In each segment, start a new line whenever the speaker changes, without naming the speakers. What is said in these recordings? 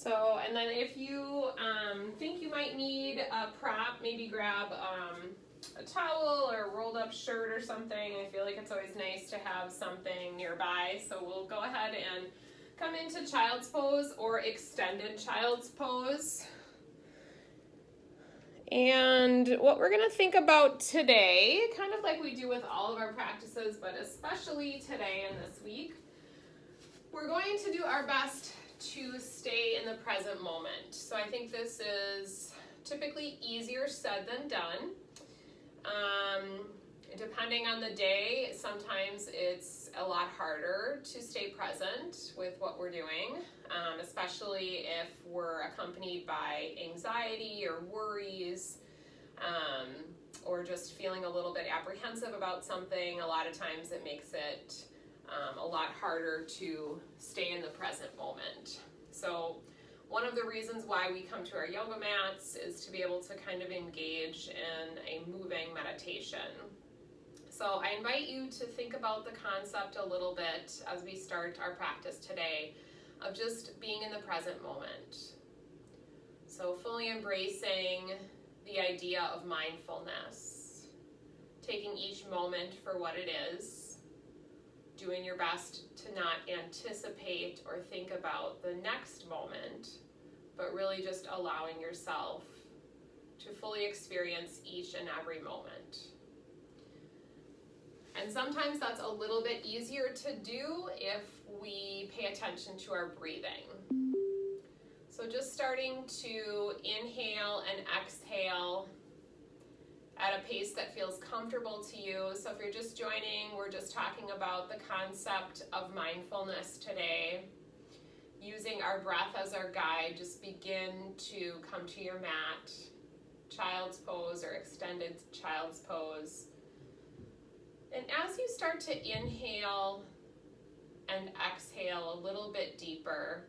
So, and then if you think you might need a prop, maybe grab a towel or a rolled up shirt or something. I feel like it's always nice to have something nearby. So we'll go ahead and come into child's pose or extended child's pose. And what we're going to think about today, kind of like we do with all of our practices, but especially today and this week, we're going to do our best to stay in the present moment. So I think this is typically easier said than done. Depending on the day, sometimes it's a lot harder to stay present with what we're doing, especially if we're accompanied by anxiety or worries, or just feeling a little bit apprehensive about something. A lot of times it makes it a lot harder to stay in the present moment. So one of the reasons why we come to our yoga mats is to be able to kind of engage in a moving meditation. So I invite you to think about the concept a little bit as we start our practice today of just being in the present moment. So fully embracing the idea of mindfulness, taking each moment for what it is, doing your best to not anticipate or think about the next moment, but really just allowing yourself to fully experience each and every moment. And sometimes that's a little bit easier to do if we pay attention to our breathing. So just starting to inhale and exhale at a pace that feels comfortable to you. So if you're just joining, we're just talking about the concept of mindfulness today. Using our breath as our guide, just begin to come to your mat, child's pose or extended child's pose. And as you start to inhale and exhale a little bit deeper,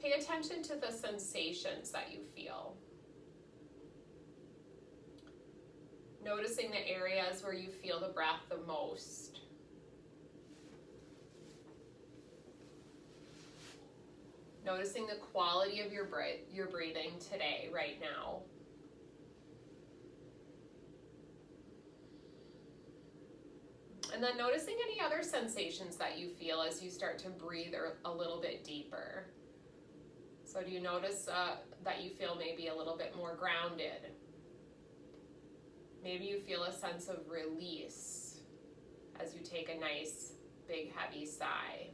pay attention to the sensations that you feel. Noticing the areas where you feel the breath the most. Noticing the quality of your breathing today, right now. And then noticing any other sensations that you feel as you start to breathe a little bit deeper. So do you notice that you feel maybe a little bit more grounded? Maybe you feel a sense of release as you take a nice, big, heavy sigh,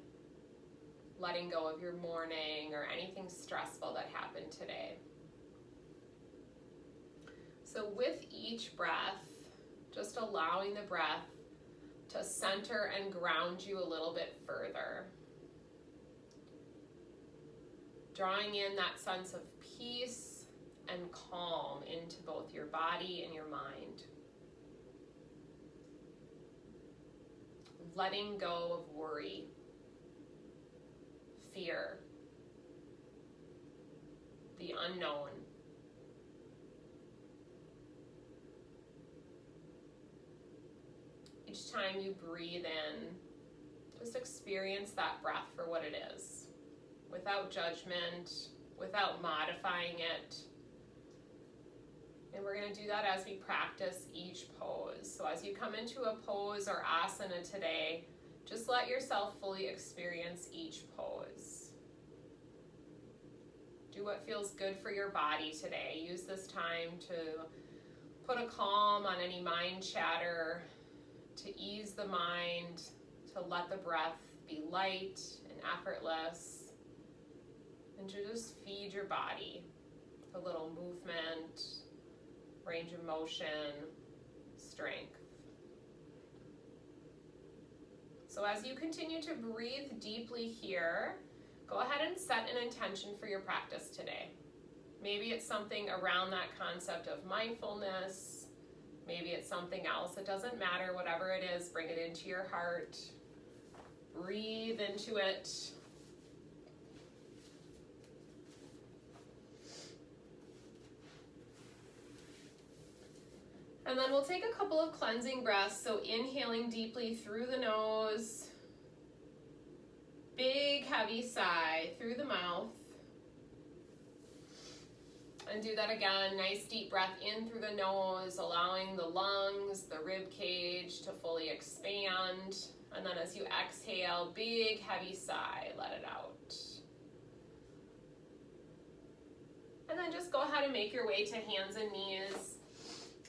letting go of your morning or anything stressful that happened today. So with each breath, just allowing the breath to center and ground you a little bit further. Drawing in that sense of peace and calm into both your body and your mind. Letting go of worry, fear, the unknown. Each time you breathe in, just experience that breath for what it is, without judgment, without modifying it. And we're going to do that as we practice each pose. So as you come into a pose or asana today, just let yourself fully experience each pose. Do what feels good for your body today. Use this time to put a calm on any mind chatter, to ease the mind, to let the breath be light and effortless, and to just feed your body a little movement, range of motion, strength. So as you continue to breathe deeply here, go ahead and set an intention for your practice today. Maybe it's something around that concept of mindfulness. Maybe it's something else. It doesn't matter. Whatever it is, bring it into your heart. Breathe into it. And then we'll take a couple of cleansing breaths. So inhaling deeply through the nose. Big, heavy sigh through the mouth. And do that again. Nice deep breath in through the nose, allowing the lungs, the rib cage to fully expand. And then as you exhale, big heavy sigh, let it out. And then just go ahead and make your way to hands and knees.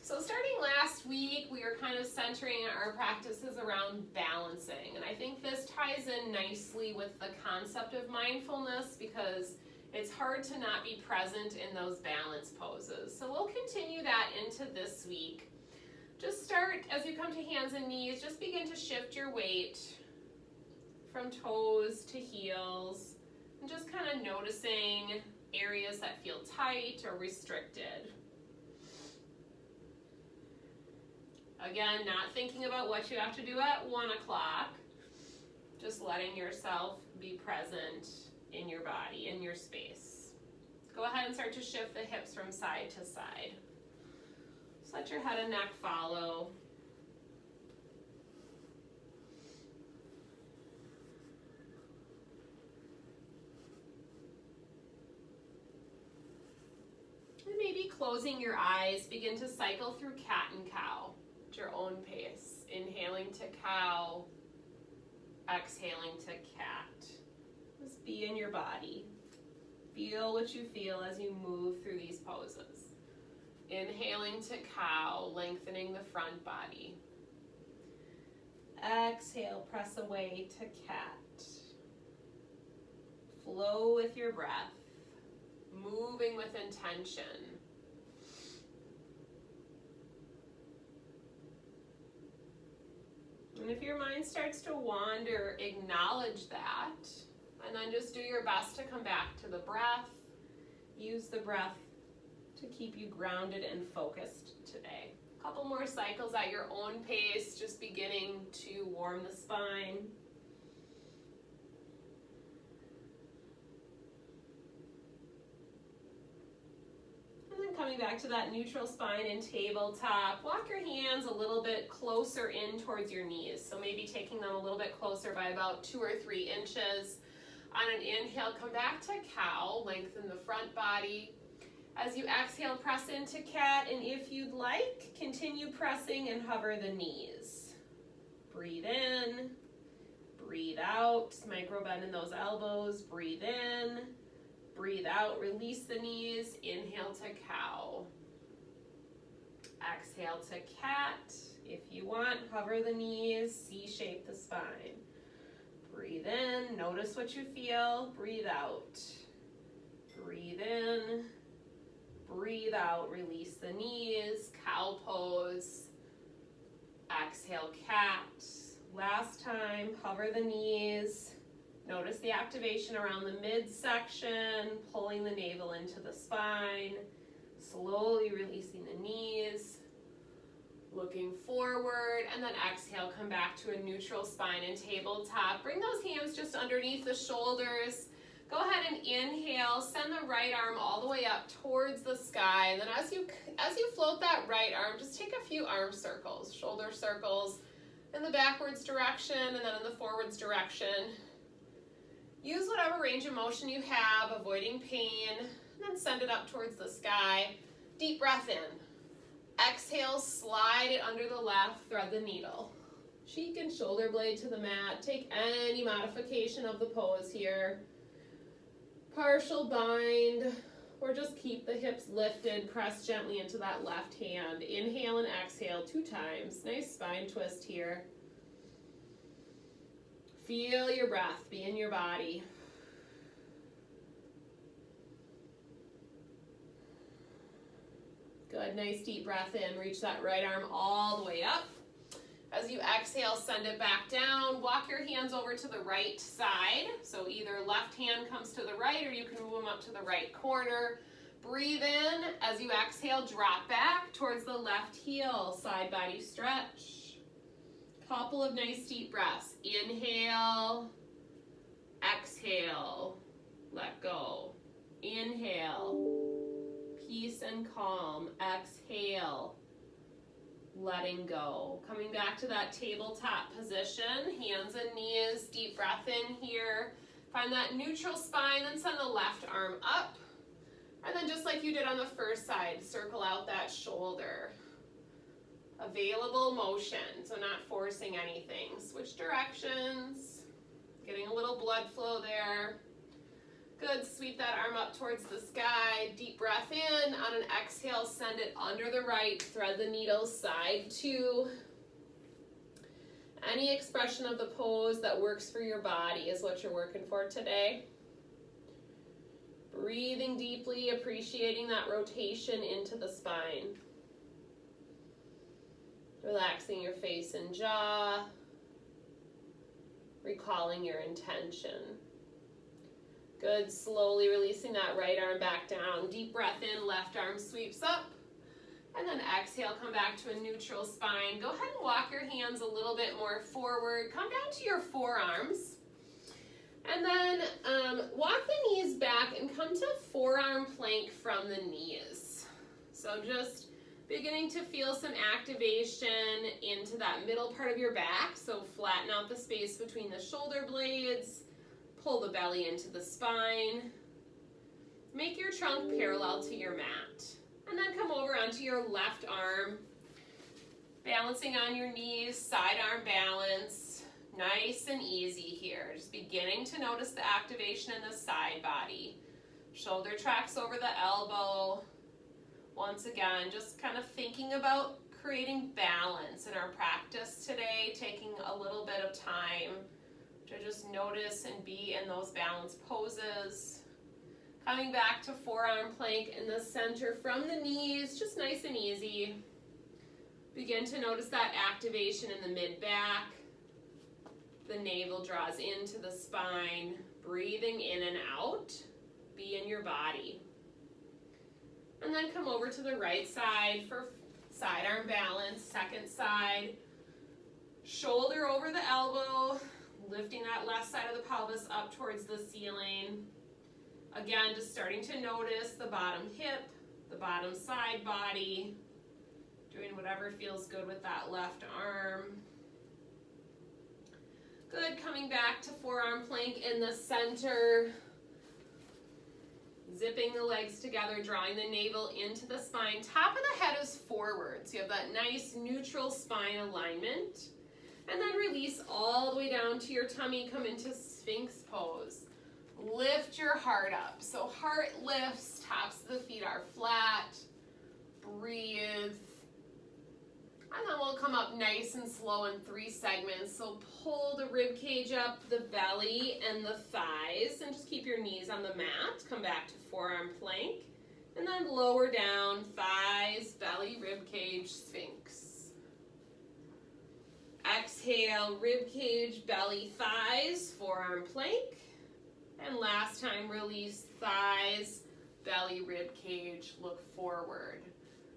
So starting last week, we were kind of centering our practices around balancing. And I think this ties in nicely with the concept of mindfulness because it's hard to not be present in those balance poses. So we'll continue that into this week. Just start, as you come to hands and knees, just begin to shift your weight from toes to heels. And just kind of noticing areas that feel tight or restricted. Again, not thinking about what you have to do at 1 o'clock. Just letting yourself be present in your body, in your space. Go ahead and start to shift the hips from side to side. Just let your head and neck follow. And maybe closing your eyes, begin to cycle through cat and cow at your own pace. Inhaling to cow, exhaling to cat. Just be in your body. Feel what you feel as you move through these poses. Inhaling to cow, lengthening the front body. Exhale, press away to cat. Flow with your breath, moving with intention. And if your mind starts to wander, acknowledge that. And then just do your best to come back to the breath. Use the breath to keep you grounded and focused today. A couple more cycles at your own pace, just beginning to warm the spine. And then coming back to that neutral spine and tabletop, walk your hands a little bit closer in towards your knees. So maybe taking them a little bit closer by about 2 or 3 inches. On an inhale, come back to cow, lengthen the front body. As you exhale, press into cat, and if you'd like, continue pressing and hover the knees. Breathe in, breathe out, micro bend in those elbows, breathe in, breathe out, release the knees, inhale to cow. Exhale to cat. If you want, hover the knees, C-shape the spine. Breathe in, notice what you feel, breathe out. Breathe in, breathe out, release the knees, cow pose. Exhale, cat. Last time, hover the knees. Notice the activation around the midsection, pulling the navel into the spine, slowly releasing the knees. Looking forward, and then exhale, come back to a neutral spine and tabletop. Bring those hands just underneath the shoulders. Go ahead and inhale, send the right arm all the way up towards the sky. And then as you float that right arm, just take a few arm circles, shoulder circles in the backwards direction and then in the forwards direction. Use whatever range of motion you have, avoiding pain, and then send it up towards the sky. Deep breath in. Exhale, slide it under the left, thread the needle. Cheek and shoulder blade to the mat. Take any modification of the pose here. Partial bind, or just keep the hips lifted. Press gently into that left hand. Inhale and exhale 2 times. Nice spine twist here. Feel your breath, be in your body. Good, nice deep breath in. Reach that right arm all the way up. As you exhale, send it back down. Walk your hands over to the right side. So either left hand comes to the right or you can move them up to the right corner. Breathe in. As you exhale, drop back towards the left heel. Side body stretch. Couple of nice deep breaths. Inhale. Exhale. Let go. Inhale. Peace and calm. Exhale. Letting go. Coming back to that tabletop position. Hands and knees. Deep breath in here. Find that neutral spine. Then send the left arm up. And then just like you did on the first side, circle out that shoulder. Available motion, so not forcing anything. Switch directions, getting a little blood flow there. Good, sweep that arm up towards the sky. Deep breath in. On an exhale, send it under the right. Thread the needle side to. Any expression of the pose that works for your body is what you're working for today. Breathing deeply, appreciating that rotation into the spine. Relaxing your face and jaw. Recalling your intention. Good, slowly releasing that right arm back down. Deep breath in, left arm sweeps up. And then exhale, come back to a neutral spine. Go ahead and walk your hands a little bit more forward. Come down to your forearms. And then walk the knees back and come to forearm plank from the knees. So just beginning to feel some activation into that middle part of your back. So flatten out the space between the shoulder blades. Pull the belly into the spine. Make your trunk parallel to your mat. And then come over onto your left arm. Balancing on your knees, side arm balance. Nice and easy here. Just beginning to notice the activation in the side body. Shoulder tracks over the elbow. Once again, just kind of thinking about creating balance in our practice today, taking a little bit of time to just notice and be in those balanced poses. Coming back to forearm plank in the center from the knees, just nice and easy. Begin to notice that activation in the mid-back. The navel draws into the spine, breathing in and out. Be in your body. And then come over to the right side for side arm balance, second side. Shoulder over the elbow, lifting that left side of the pelvis up towards the ceiling. Again, just starting to notice the bottom hip, the bottom side body, doing whatever feels good with that left arm. Good, coming back to forearm plank in the center. Zipping the legs together, drawing the navel into the spine. Top of the head is forward, so you have that nice neutral spine alignment. And then release all the way down to your tummy, come into Sphinx pose. Lift your heart up. So heart lifts, tops of the feet are flat. Breathe. And then we'll come up nice and slow in 3 segments. So pull the rib cage up, the belly and the thighs, and just keep your knees on the mat. Come back to forearm plank. And then lower down, thighs, belly, rib cage, Sphinx. Exhale, rib cage, belly, thighs, forearm plank. And last time, release thighs, belly, rib cage, look forward.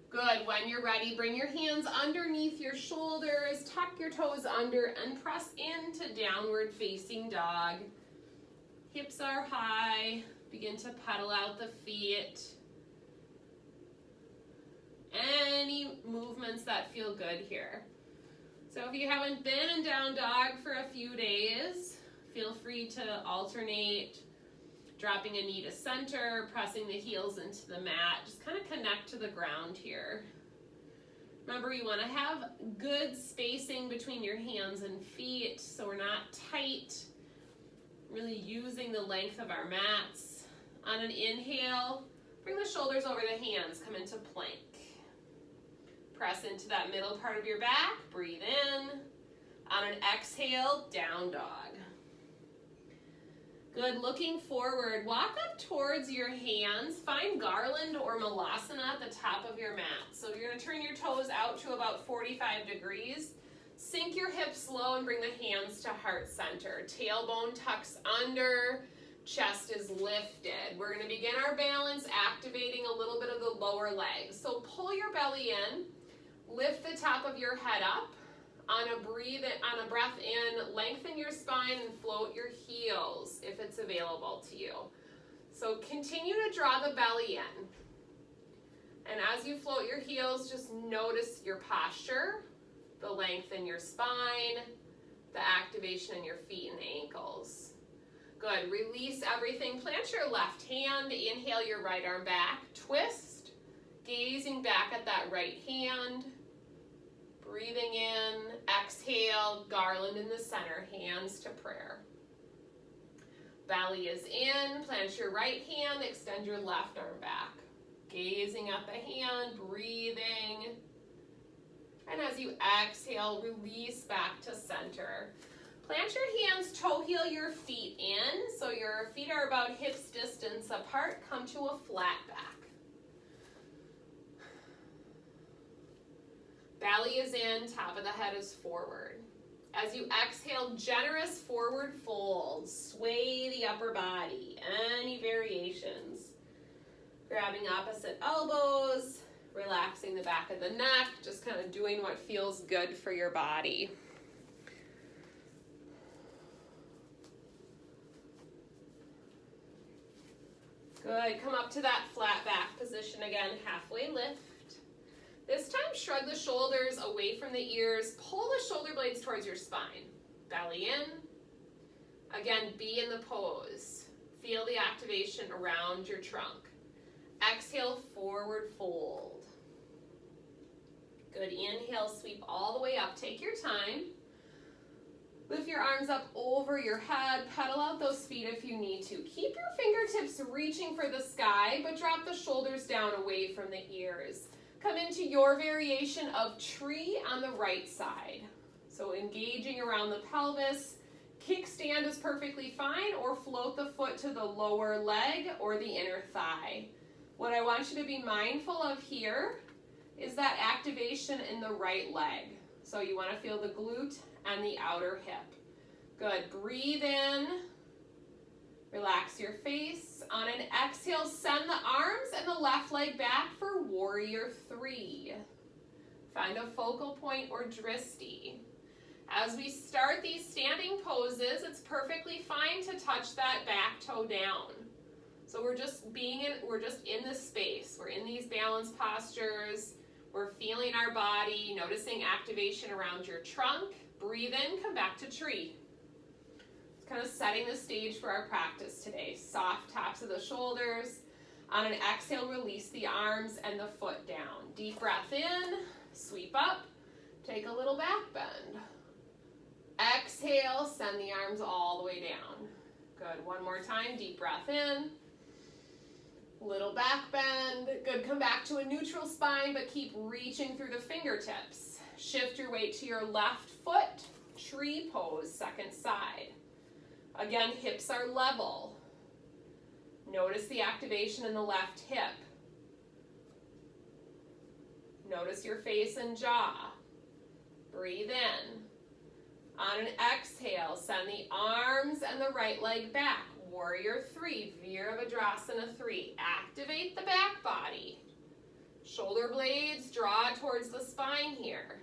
Good, when you're ready, bring your hands underneath your shoulders, tuck your toes under, and press into downward facing dog. Hips are high, begin to pedal out the feet. Any movements that feel good here. So if you haven't been in down dog for a few days, feel free to alternate, dropping a knee to center, pressing the heels into the mat. Just kind of connect to the ground here. Remember, you want to have good spacing between your hands and feet so we're not tight. Really using the length of our mats. On an inhale, bring the shoulders over the hands, come into plank. Press into that middle part of your back, breathe in. On an exhale, down dog. Good, looking forward, walk up towards your hands, find garland or malasana at the top of your mat. So you're gonna turn your toes out to about 45 degrees. Sink your hips low and bring the hands to heart center. Tailbone tucks under, chest is lifted. We're gonna begin our balance, activating a little bit of the lower legs. So pull your belly in, lift the top of your head up. On a breath in, lengthen your spine and float your heels if it's available to you. So continue to draw the belly in. And as you float your heels, just notice your posture, the length in your spine, the activation in your feet and ankles. Good. Release everything. Plant your left hand. Inhale your right arm back. Twist. Gazing back at that right hand. Breathing in. Exhale. Garland in the center. Hands to prayer. Belly is in. Plant your right hand. Extend your left arm back. Gazing at the hand. Breathing. And as you exhale, release back to center. Plant your hands, toe heel your feet in, so your feet are about hips distance apart. Come to a flat back. Belly is in, top of the head is forward. As you exhale, generous forward fold. Sway the upper body. Any variations. Grabbing opposite elbows, relaxing the back of the neck, just kind of doing what feels good for your body. Good, come up to that flat back position again, halfway lift. This time, shrug the shoulders away from the ears, pull the shoulder blades towards your spine. Belly in. Again, be in the pose. Feel the activation around your trunk. Exhale, forward fold. Good, inhale, sweep all the way up. Take your time. Lift your arms up over your head. Pedal out those feet if you need to. Keep your fingertips reaching for the sky, but drop the shoulders down away from the ears. Come into your variation of tree on the right side. So engaging around the pelvis. Kickstand is perfectly fine, or float the foot to the lower leg or the inner thigh. What I want you to be mindful of here is that activation in the right leg. So you want to feel the glute and the outer hip. Good. Breathe in. Relax your face. On an exhale, send the arms and the left leg back for warrior 3. Find a focal point or dristi. As we start these standing poses, it's perfectly fine to touch that back toe down. So we're just in this space. We're in these balance postures. We're feeling our body, noticing activation around your trunk. Breathe in, come back to tree. It's kind of setting the stage for our practice today. Soft taps of the shoulders. On an exhale, release the arms and the foot down. Deep breath in, sweep up, take a little back bend. Exhale, send the arms all the way down. Good, one more time, deep breath in. Little back bend. Good, come back to a neutral spine, but keep reaching through the fingertips. Shift your weight to your left foot, tree pose, second side. Again, hips are level. Notice the activation in the left hip. Notice your face and jaw. Breathe in. On an exhale, send the arms and the right leg back. Warrior 3, Virabhadrasana 3. Activate the back body. Shoulder blades draw towards the spine here.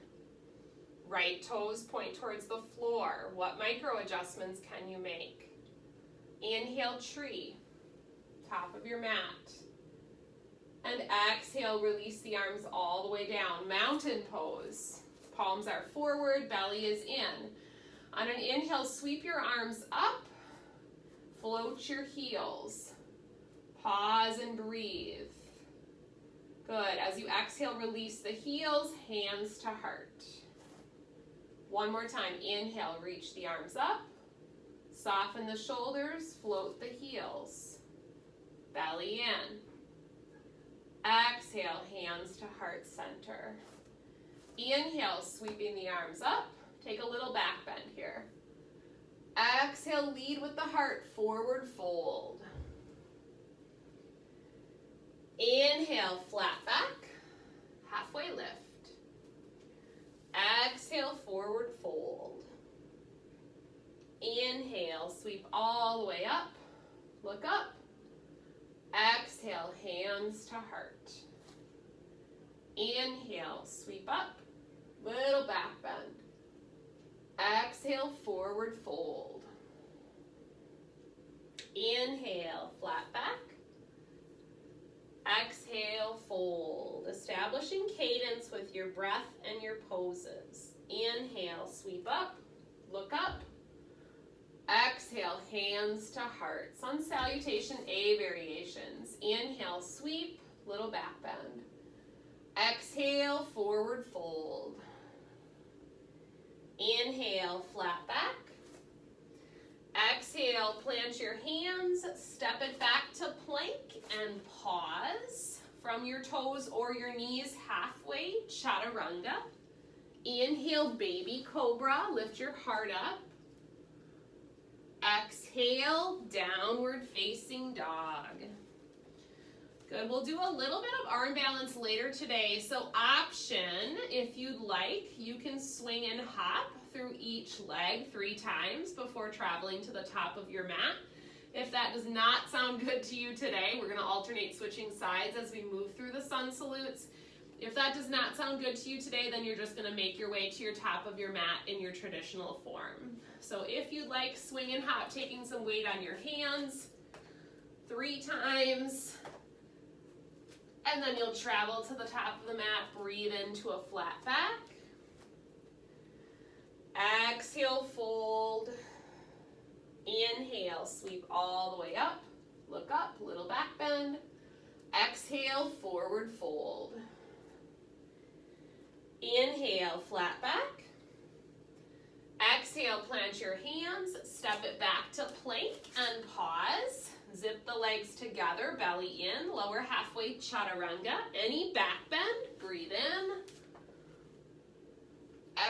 Right toes point towards the floor. What micro adjustments can you make? Inhale, tree. Top of your mat. And exhale, release the arms all the way down. Mountain pose. Palms are forward, belly is in. On an inhale, sweep your arms up. Float your heels. Pause and breathe. Good. As you exhale, release the heels, hands to heart. One more time. Inhale, reach the arms up. Soften the shoulders, float the heels. Belly in. Exhale, hands to heart center. Inhale, sweeping the arms up. Take a little back bend here. Exhale, lead with the heart, forward fold. Inhale, flat back, halfway lift. Exhale, forward fold. Inhale, sweep all the way up, look up. Exhale, hands to heart. Inhale, sweep up, little back bend. Exhale, forward fold. Inhale, flat back. Exhale, fold. Establishing cadence with your breath and your poses. Inhale, sweep up, look up. Exhale, hands to heart. Sun salutation, A variations. Inhale, sweep, little back bend. Exhale, forward fold. Inhale, flat back. Exhale, plant your hands, step it back to plank and pause from your toes or your knees halfway, chaturanga. Inhale, baby cobra, lift your heart up. Exhale, downward facing dog. Good, we'll do a little bit of arm balance later today. So option, if you'd like, you can swing and hop through each leg 3 times before traveling to the top of your mat. If that does not sound good to you today, we're gonna alternate switching sides as we move through the sun salutes. If that does not sound good to you today, then you're just gonna make your way to your top of your mat in your traditional form. So if you'd like, swing and hop, taking some weight on your hands 3 times. And then you'll travel to the top of the mat, breathe into a flat back. Exhale, fold. Inhale, sweep all the way up. Look up, little back bend. Exhale, forward fold. Inhale, flat back. Exhale, plant your hands, step it back to plank and pause. Zip the legs together, belly in, lower halfway, chaturanga. Any back bend, breathe in.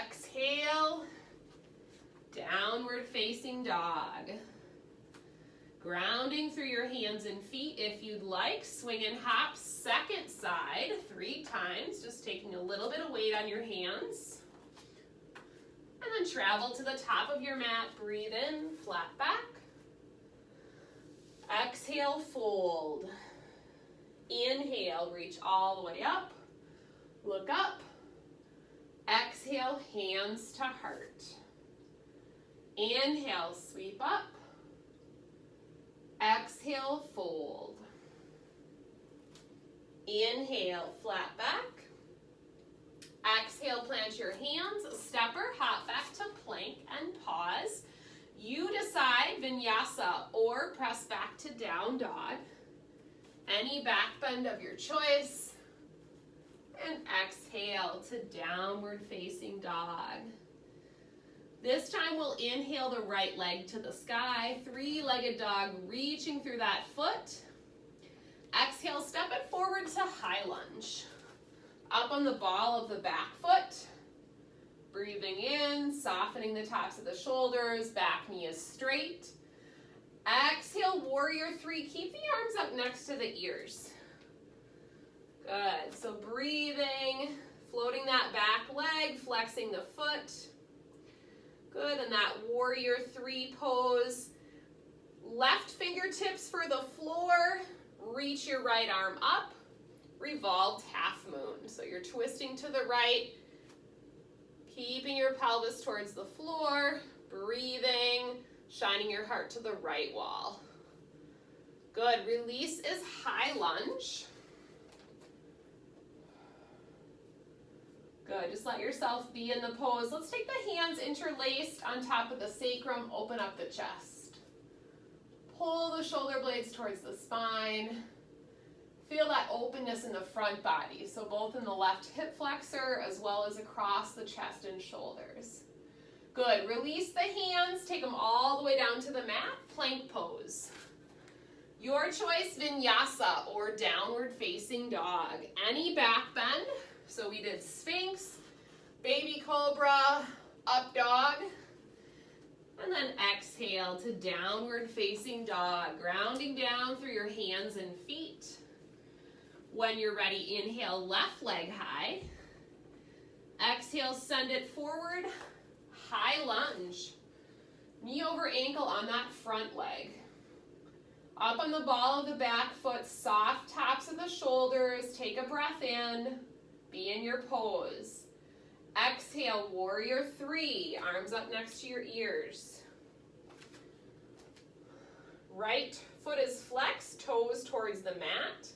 Exhale, downward facing dog. Grounding through your hands and feet if you'd like. Swing and hop, second side, 3 times, just taking a little bit of weight on your hands. And then travel to the top of your mat, breathe in, flat back. Exhale, fold. Inhale, reach all the way up. Look up. Exhale, hands to heart. Inhale, sweep up. Exhale, fold. Inhale, flat back. Exhale, plant your hands, stepper, hop back to plank and pause. You decide, vinyasa or press back to down dog. Any back bend of your choice. And exhale to downward facing dog. This time we'll inhale the right leg to the sky, 3-legged dog, reaching through that foot. Exhale, step it forward to high lunge. Up on the ball of the back foot. Breathing in, softening the tops of the shoulders, back knee is straight. Exhale, warrior 3. Keep the arms up next to the ears. Good, so breathing, floating that back leg, flexing the foot. Good, and that warrior 3 pose. Left fingertips for the floor, reach your right arm up, revolved half moon. So you're twisting to the right, keeping your pelvis towards the floor, breathing, shining your heart to the right wall. Good, release is high lunge. Good, just let yourself be in the pose. Let's take the hands interlaced on top of the sacrum, open up the chest. Pull the shoulder blades towards the spine. Feel that openness in the front body, so both in the left hip flexor as well as across the chest and shoulders. Good, release the hands, take them all the way down to the mat, plank pose. Your choice, vinyasa or downward facing dog. Any back bend, so we did sphinx, baby cobra, up dog, and then exhale to downward facing dog, grounding down through your hands and feet. When you're ready, inhale, left leg high. Exhale, send it forward, high lunge. Knee over ankle on that front leg. Up on the ball of the back foot, soft tops of the shoulders. Take a breath in, be in your pose. Exhale, warrior 3, arms up next to your ears. Right foot is flexed, toes towards the mat.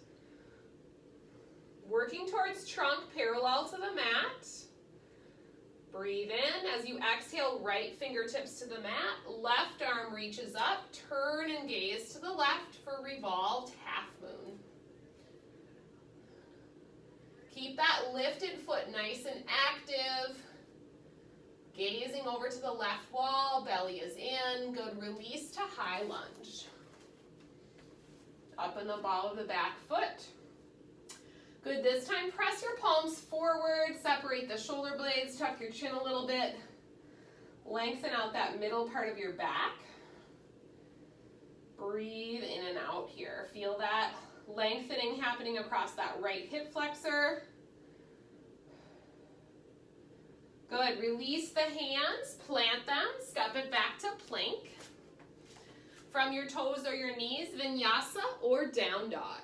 Working towards trunk parallel to the mat. Breathe in. As you exhale, right fingertips to the mat, left arm reaches up, turn and gaze to the left for revolved half moon. Keep that lifted foot nice and active. Gazing over to the left wall, belly is in. Good, release to high lunge. Up in the ball of the back foot. Good, this time press your palms forward, separate the shoulder blades, tuck your chin a little bit. Lengthen out that middle part of your back. Breathe in and out here. Feel that lengthening happening across that right hip flexor. Good, release the hands, plant them, step it back to plank. From your toes or your knees, vinyasa or down dog.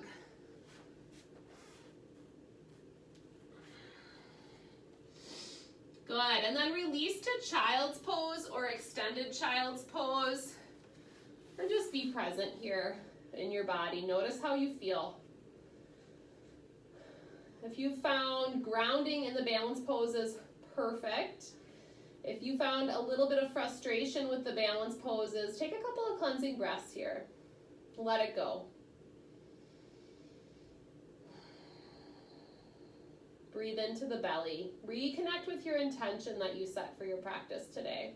Good, and then release to child's pose or extended child's pose. And just be present here in your body. Notice how you feel. If you found grounding in the balance poses, perfect. If you found a little bit of frustration with the balance poses, take a couple of cleansing breaths here. Let it go. Breathe into the belly. Reconnect with your intention that you set for your practice today.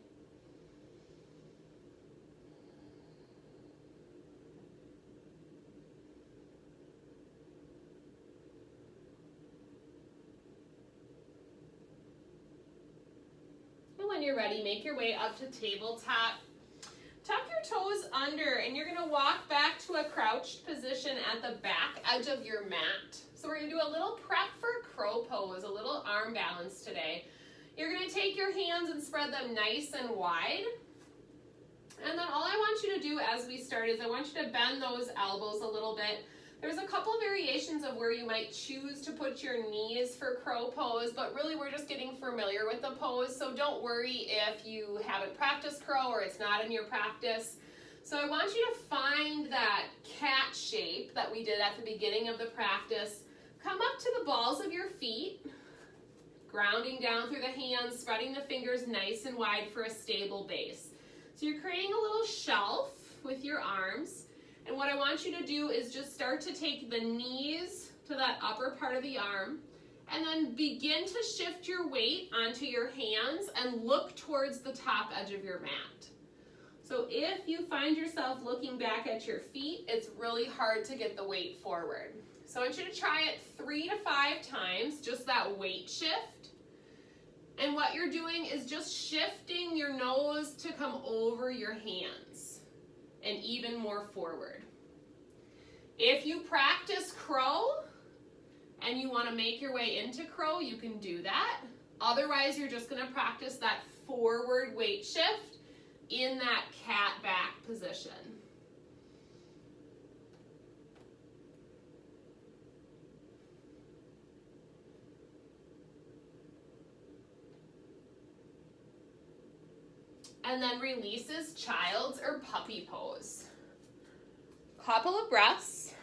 And when you're ready, make your way up to tabletop. Tuck your toes under, and you're gonna walk back to a crouched position at the back edge of your mat. So we're gonna do a little prep for crow pose, a little arm balance today. You're gonna take your hands and spread them nice and wide. And then all I want you to do as we start is I want you to bend those elbows a little bit. There's a couple variations of where you might choose to put your knees for crow pose, but really we're just getting familiar with the pose, so don't worry if you haven't practiced crow or it's not in your practice. So I want you to find that cat shape that we did at the beginning of the practice. Come up to the balls of your feet, grounding down through the hands, spreading the fingers nice and wide for a stable base. So you're creating a little shelf with your arms, and what I want you to do is just start to take the knees to that upper part of the arm, and then begin to shift your weight onto your hands and look towards the top edge of your mat. So if you find yourself looking back at your feet, it's really hard to get the weight forward. So I want you to try it 3 to 5 times, just that weight shift. And what you're doing is just shifting your nose to come over your hands and even more forward. If you practice crow and you want to make your way into crow, you can do that. Otherwise, you're just going to practice that forward weight shift in that cat back position. And then releases child's or puppy pose. Couple of breaths,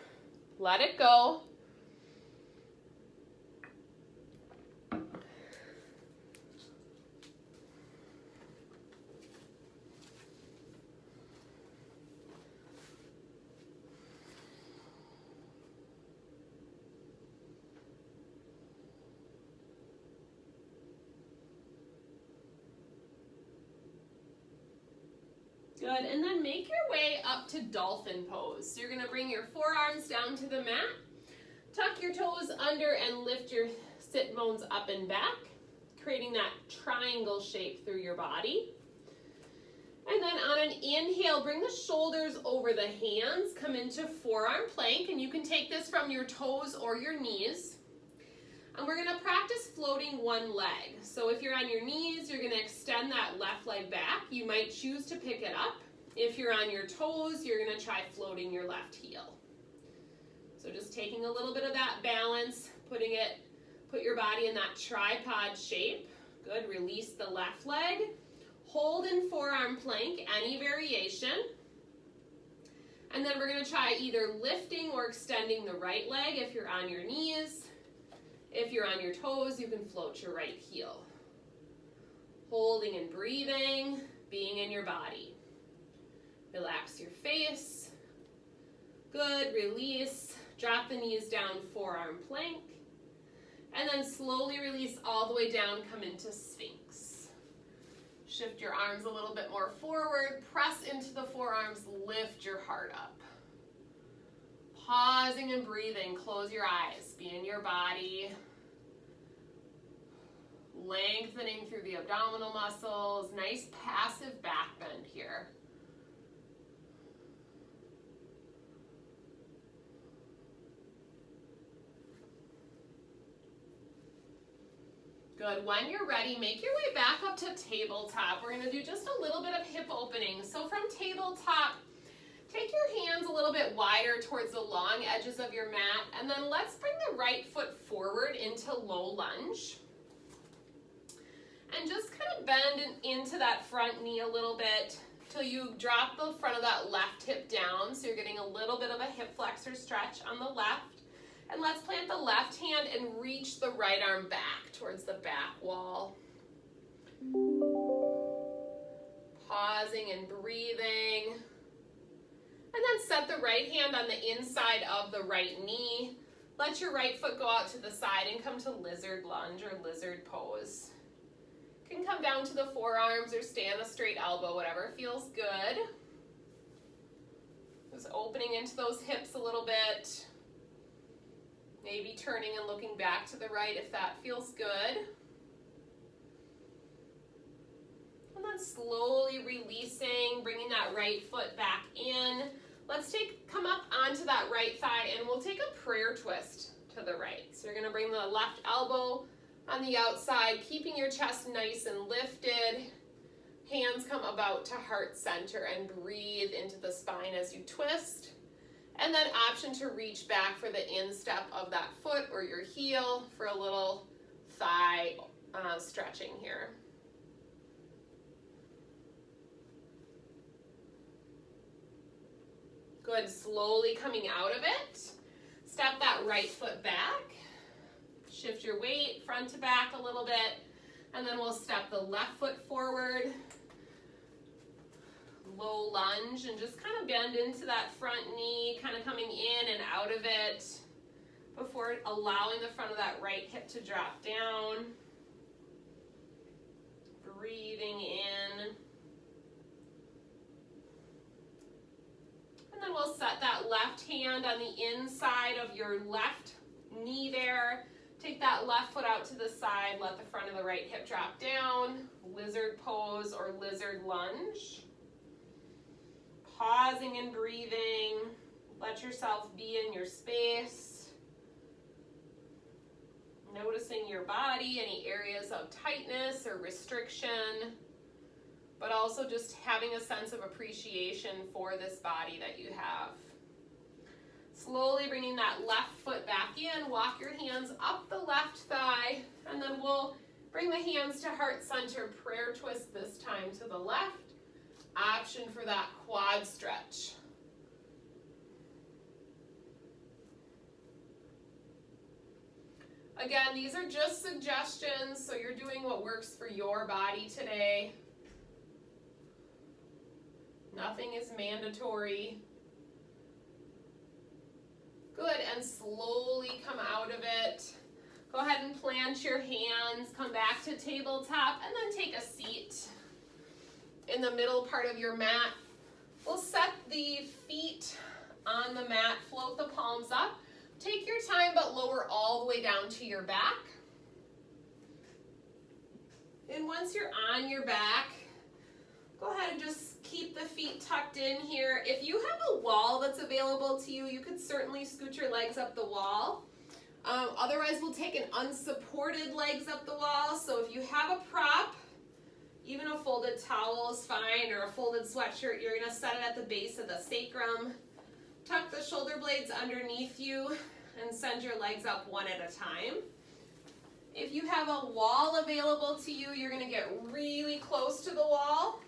let it go. Good, and then make your way up to dolphin pose. So you're gonna bring your forearms down to the mat, tuck your toes under and lift your sit bones up and back, creating that triangle shape through your body. And then on an inhale, bring the shoulders over the hands, come into forearm plank, and you can take this from your toes or your knees. And we're gonna practice floating one leg. So if you're on your knees, you're gonna extend that left leg back. You might choose to pick it up. If you're on your toes, you're gonna try floating your left heel. So just taking a little bit of that balance, put your body in that tripod shape. Good, release the left leg. Hold in forearm plank, any variation. And then we're gonna try either lifting or extending the right leg if you're on your knees. If you're on your toes, you can float your right heel. Holding and breathing, being in your body. Relax your face. Good, release. Drop the knees down, forearm plank. And then slowly release all the way down, come into Sphinx. Shift your arms a little bit more forward, press into the forearms, lift your heart up. Pausing and breathing, close your eyes, be in your body. Lengthening through the abdominal muscles, nice passive back bend here. Good. When you're ready, make your way back up to tabletop. We're going to do just a little bit of hip opening. So from tabletop, take your hands a little bit wider towards the long edges of your mat, and then let's bring the right foot forward into low lunge. And just kind of bend into that front knee a little bit till you drop the front of that left hip down. So you're getting a little bit of a hip flexor stretch on the left. And let's plant the left hand and reach the right arm back towards the back wall. Pausing and breathing. And then set the right hand on the inside of the right knee. Let your right foot go out to the side and come to lizard lunge or lizard pose. You can come down to the forearms or stay on a straight elbow, whatever feels good. Just opening into those hips a little bit. Maybe turning and looking back to the right if that feels good. And then slowly releasing, bringing that right foot back in. Let's come up onto that right thigh and we'll take a prayer twist to the right. So you're going to bring the left elbow on the outside, keeping your chest nice and lifted. Hands come about to heart center and breathe into the spine as you twist. And then option to reach back for the instep of that foot or your heel for a little thigh stretching here. Good, slowly coming out of it. Step that right foot back. Shift your weight front to back a little bit. And then we'll step the left foot forward. Low lunge and just kind of bend into that front knee, kind of coming in and out of it before allowing the front of that right hip to drop down. Breathing in. And then we'll set that left hand on the inside of your left knee there. Take that left foot out to the side, let the front of the right hip drop down. Lizard pose or lizard lunge. Pausing and breathing. Let yourself be in your space. Noticing your body, any areas of tightness or restriction, but also just having a sense of appreciation for this body that you have. Slowly bringing that left foot back in, walk your hands up the left thigh, and then we'll bring the hands to heart center, prayer twist this time to the left. Option for that quad stretch. Again, these are just suggestions, so you're doing what works for your body today. Nothing is mandatory. Good, and slowly come out of it. Go ahead and plant your hands, come back to tabletop, and then take a seat in the middle part of your mat. We'll set the feet on the mat, float the palms up. Take your time, but lower all the way down to your back. And once you're on your back, go ahead and just keep the feet tucked in here. If you have a wall that's available to you, you could certainly scoot your legs up the wall. Otherwise, we'll take an unsupported legs up the wall. So if you have a prop, even a folded towel is fine, or a folded sweatshirt, you're gonna set it at the base of the sacrum. Tuck the shoulder blades underneath you and send your legs up one at a time. If you have a wall available to you, you're gonna get really close to the wall.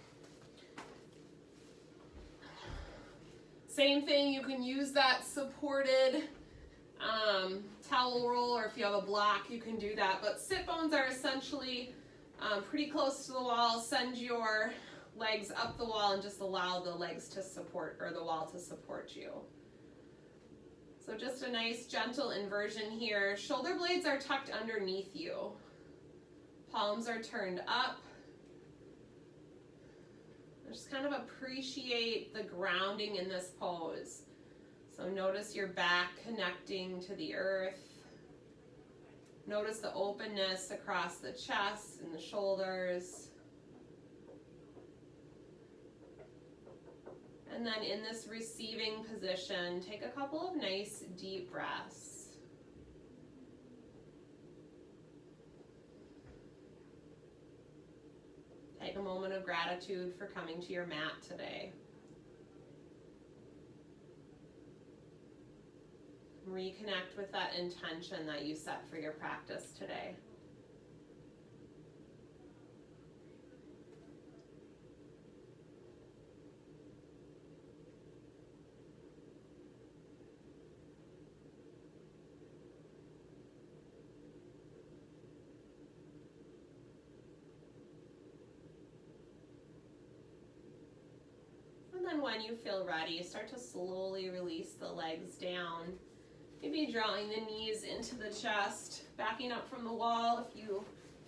Same thing, you can use that supported towel roll, or if you have a block, you can do that. But sit bones are essentially pretty close to the wall. Send your legs up the wall and just allow the legs to support, or the wall to support you. So just a nice gentle inversion here. Shoulder blades are tucked underneath you. Palms are turned up. Just kind of appreciate the grounding in this pose. So notice your back connecting to the earth. Notice the openness across the chest and the shoulders. And then in this receiving position, take a couple of nice deep breaths. Take a moment of gratitude for coming to your mat today. Reconnect with that intention that you set for your practice today. And then when you feel ready, start to slowly release the legs down. Maybe drawing the knees into the chest, backing up from the wall if you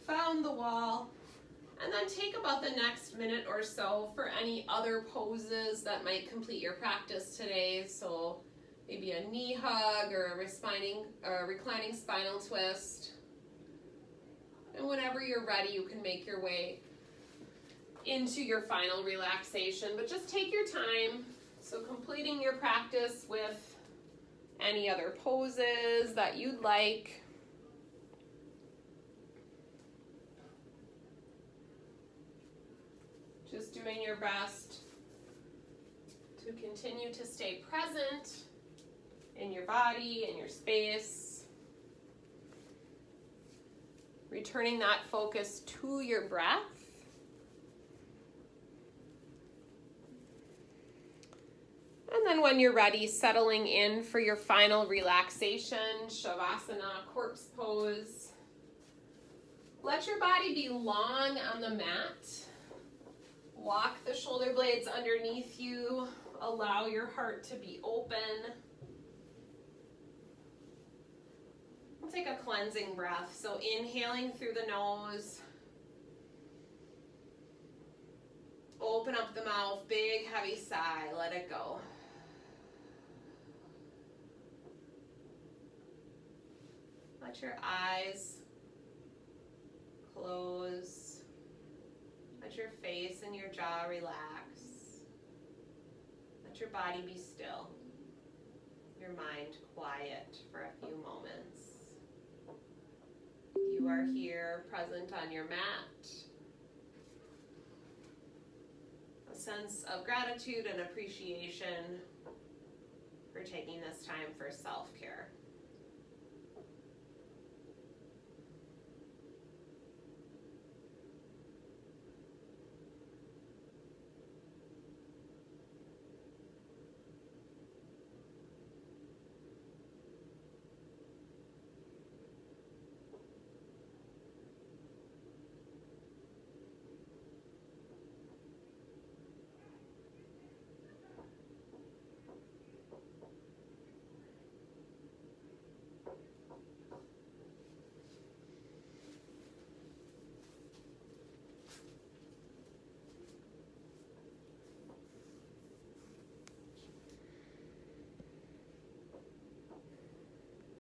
found the wall. And then take about the next minute or so for any other poses that might complete your practice today. So maybe a knee hug or a reclining spinal twist. And whenever you're ready, you can make your way into your final relaxation, but just take your time. So completing your practice with any other poses that you'd like. Just doing your best to continue to stay present in your body, in your space. Returning that focus to your breath. And then when you're ready, settling in for your final relaxation, Shavasana, corpse pose. Let your body be long on the mat. Walk the shoulder blades underneath you. Allow your heart to be open. We'll take a cleansing breath. So inhaling through the nose. Open up the mouth, big heavy sigh, let it go. Let your eyes close. Let your face and your jaw relax. Let your body be still. Your mind quiet for a few moments. You are here, present on your mat. A sense of gratitude and appreciation for taking this time for self-care.